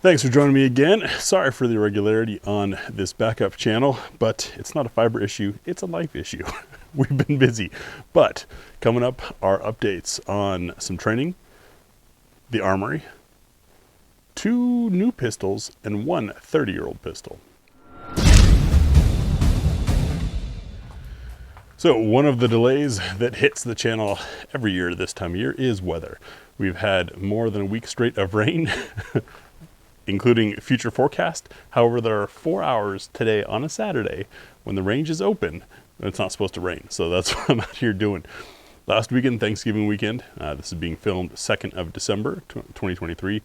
Thanks for joining me again. Sorry for the irregularity on this backup channel, but it's not a fiber issue, it's a life issue. We've been busy, but coming up are updates on some training, the Armory, 2 new pistols, and 1 30-year-old pistol. So one of the delays that hits the channel every year this time of year is weather. We've had more than a week straight of rain, including future forecast. However, there are 4 hours today on a Saturday when the range is open and it's not supposed to rain. So that's what I'm out here doing. Last weekend, Thanksgiving weekend, this is being filmed 2nd of December, 2023.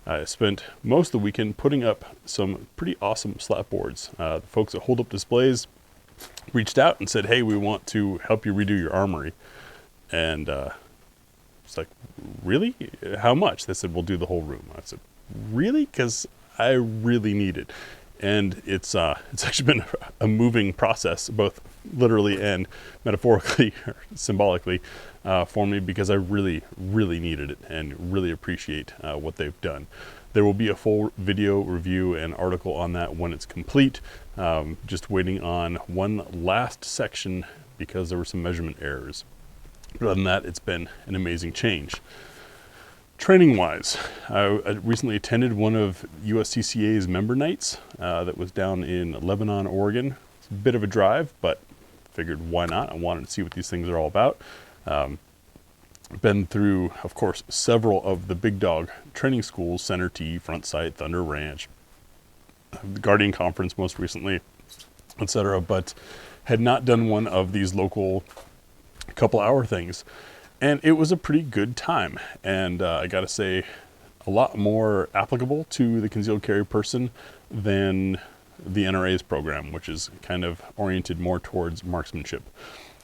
I spent most of the weekend putting up some pretty awesome slat boards. The folks at Hold Up Displays reached out and said, hey, we want to help you redo your Armory. And it's like, really? How much? They said, we'll do the whole room. I said, really? Because I really need it. And it's actually been a moving process, both literally and metaphorically or symbolically for me, because I really needed it and really appreciate what they've done. There will be a full video review and article on that when it's complete. Just waiting on one last section because there were some measurement errors. But other than that, it's been an amazing change. Training-wise, I recently attended one of USCCA's member nights that was down in Lebanon, Oregon. It's a bit of a drive, but figured why not? I wanted to see what these things are all about. Been through, of course, several of the big dog training schools, Center T, Front Sight, Thunder Ranch, the Guardian Conference most recently, etc., but had not done one of these local couple-hour things. And it was a pretty good time. And I got to say, a lot more applicable to the concealed carry person than the NRA's program, which is kind of oriented more towards marksmanship.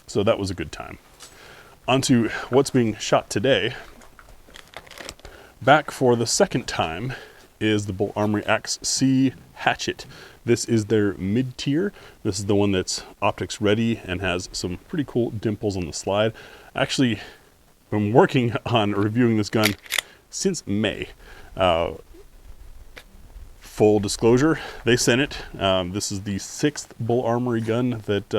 So that was a good time. Onto what's being shot today. Back for the second time is the Armory AXC hatchet. This is their mid-tier. This is the one that's optics ready and has some pretty cool dimples on the slide. Actually, I'm working on reviewing this gun since May. Full disclosure, they sent it. This is the 6th Bull Armory gun that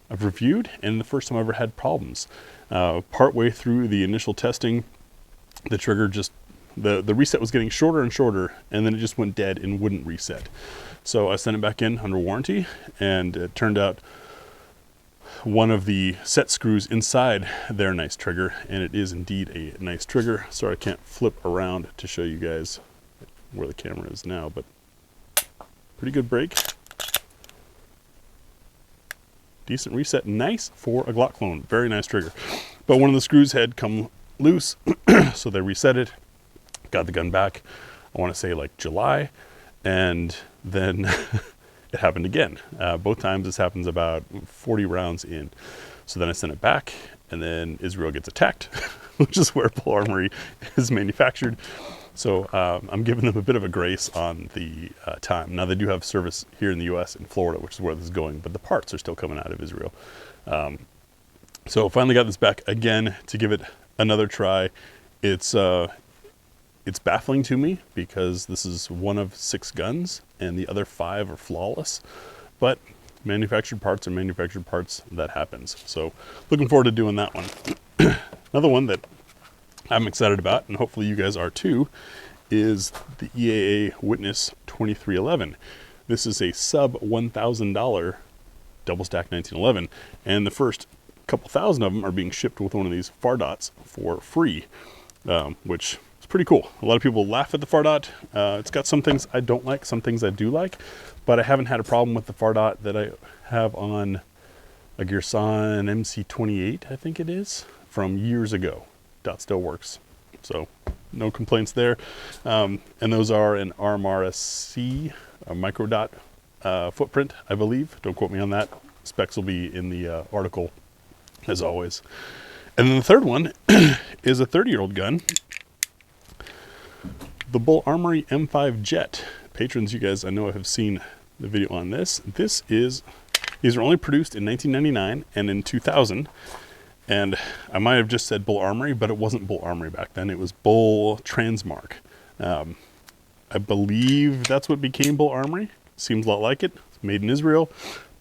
I've reviewed, and the first time I ever had problems. Partway through the initial testing, the trigger just, the reset was getting shorter and shorter, and then it just went dead and wouldn't reset. So I sent it back in under warranty, and it turned out one of the set screws inside their nice trigger, and it is indeed a nice trigger. Sorry I can't flip around to show you guys where the camera is now, but pretty good break. Decent reset, nice for a Glock clone, very nice trigger. But one of the screws had come loose, so they reset it, got the gun back, I want to say like July, and then it happened again. Both times this happens about 40 rounds in. So then I sent it back, and then Israel gets attacked, which is where Bull Armory is manufactured. So I'm giving them a bit of a grace on the time. Now they do have service here in the US in Florida, which is where this is going, but the parts are still coming out of Israel. So finally got this back again to give it another try. It's baffling to me because this is one of 6 guns and the other 5 are flawless, but manufactured parts are manufactured parts. That happens. So looking forward to doing that one. Another one that I'm excited about, and hopefully you guys are too, is the EAA Witness 2311. This is a sub $1,000 double stack 1911, and the first couple thousand of them are being shipped with one of these FARDOTs for free, which is pretty cool. A lot of people laugh at the FARDOT. It's got some things I don't like, some things I do like, but I haven't had a problem with the FARDOT that I have on a Girsan MC28, I think it is, from years ago. Dot still works, so no complaints there. And those are an Armory AXC, a micro dot footprint, I believe. Don't quote me on that. Specs will be in the article, as always. And then the third one is a 30-year-old gun, the Bull Armory M5 Jet. Patrons, you guys, I know have seen the video on this. These are only produced in 1999 and in 2000. And I might have just said Bull Armory, but it wasn't Bull Armory back then. It was Bull Transmark. I believe that's what became Bull Armory. Seems a lot like it. It's made in Israel.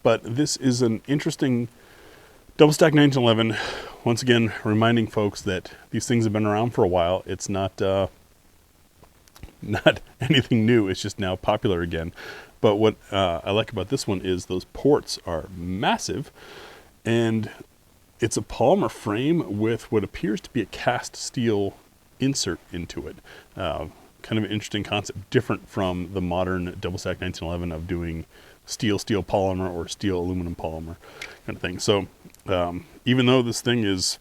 But this is an interesting double stack 1911. Once again, reminding folks that these things have been around for a while. It's not anything new. It's just now popular again. But what I like about this one is those ports are massive, and it's a polymer frame with what appears to be a cast steel insert into it. Kind of an interesting concept, different from the modern double stack 1911 of doing steel polymer or steel aluminum polymer kind of thing. So even though this thing is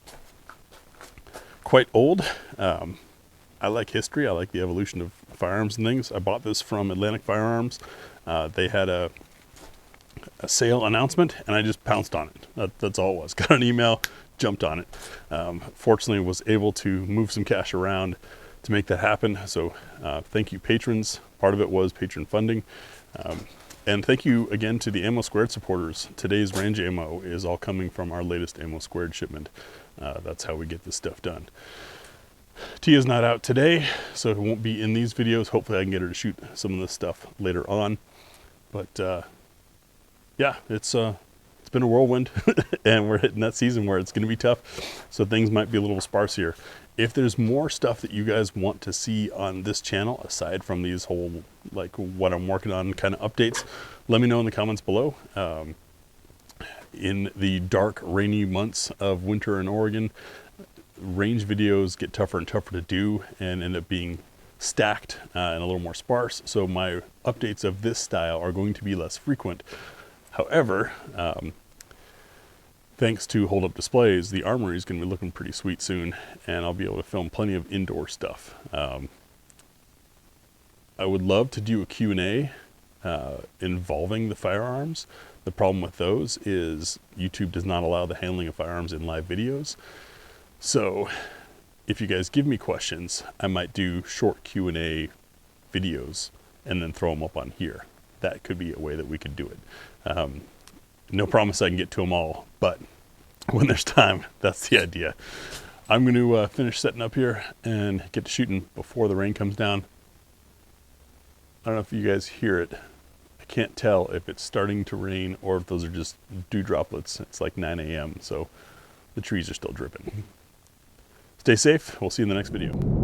quite old, I like history. I like the evolution of firearms and things. I bought this from Atlantic Firearms. They had a sale announcement, and I just pounced on it. That's all it was. Got an email, jumped on it. Fortunately, was able to move some cash around to make that happen. So thank you, patrons. Part of it was patron funding. And thank you again to the Ammo Squared supporters. Today's range ammo is all coming from our latest Ammo Squared shipment. That's how we get this stuff done. Tia's not out today, so it won't be in these videos. Hopefully I can get her to shoot some of this stuff later on. But yeah, it's been a whirlwind, and we're hitting that season where it's going to be tough, so things might be a little sparse here. If there's more stuff that you guys want to see on this channel, aside from these whole, like what I'm working on kind of updates, let me know in the comments below. In the dark, rainy months of winter in Oregon, range videos get tougher and tougher to do and end up being stacked and a little more sparse. So my updates of this style are going to be less frequent. However, thanks to Hold Up Displays, the Armory is going to be looking pretty sweet soon, and I'll be able to film plenty of indoor stuff. I would love to do a Q&A involving the firearms. The problem with those is YouTube does not allow the handling of firearms in live videos. So if you guys give me questions, I might do short Q&A videos and then throw them up on here. That could be a way that we could do it. No promise I can get to them all, but when there's time, that's the idea. I'm going to finish setting up here and get to shooting before the rain comes down. I don't know if you guys hear it. I can't tell if it's starting to rain or if those are just dew droplets. It's like 9 a.m., so the trees are still dripping. Stay safe. We'll see you in the next video.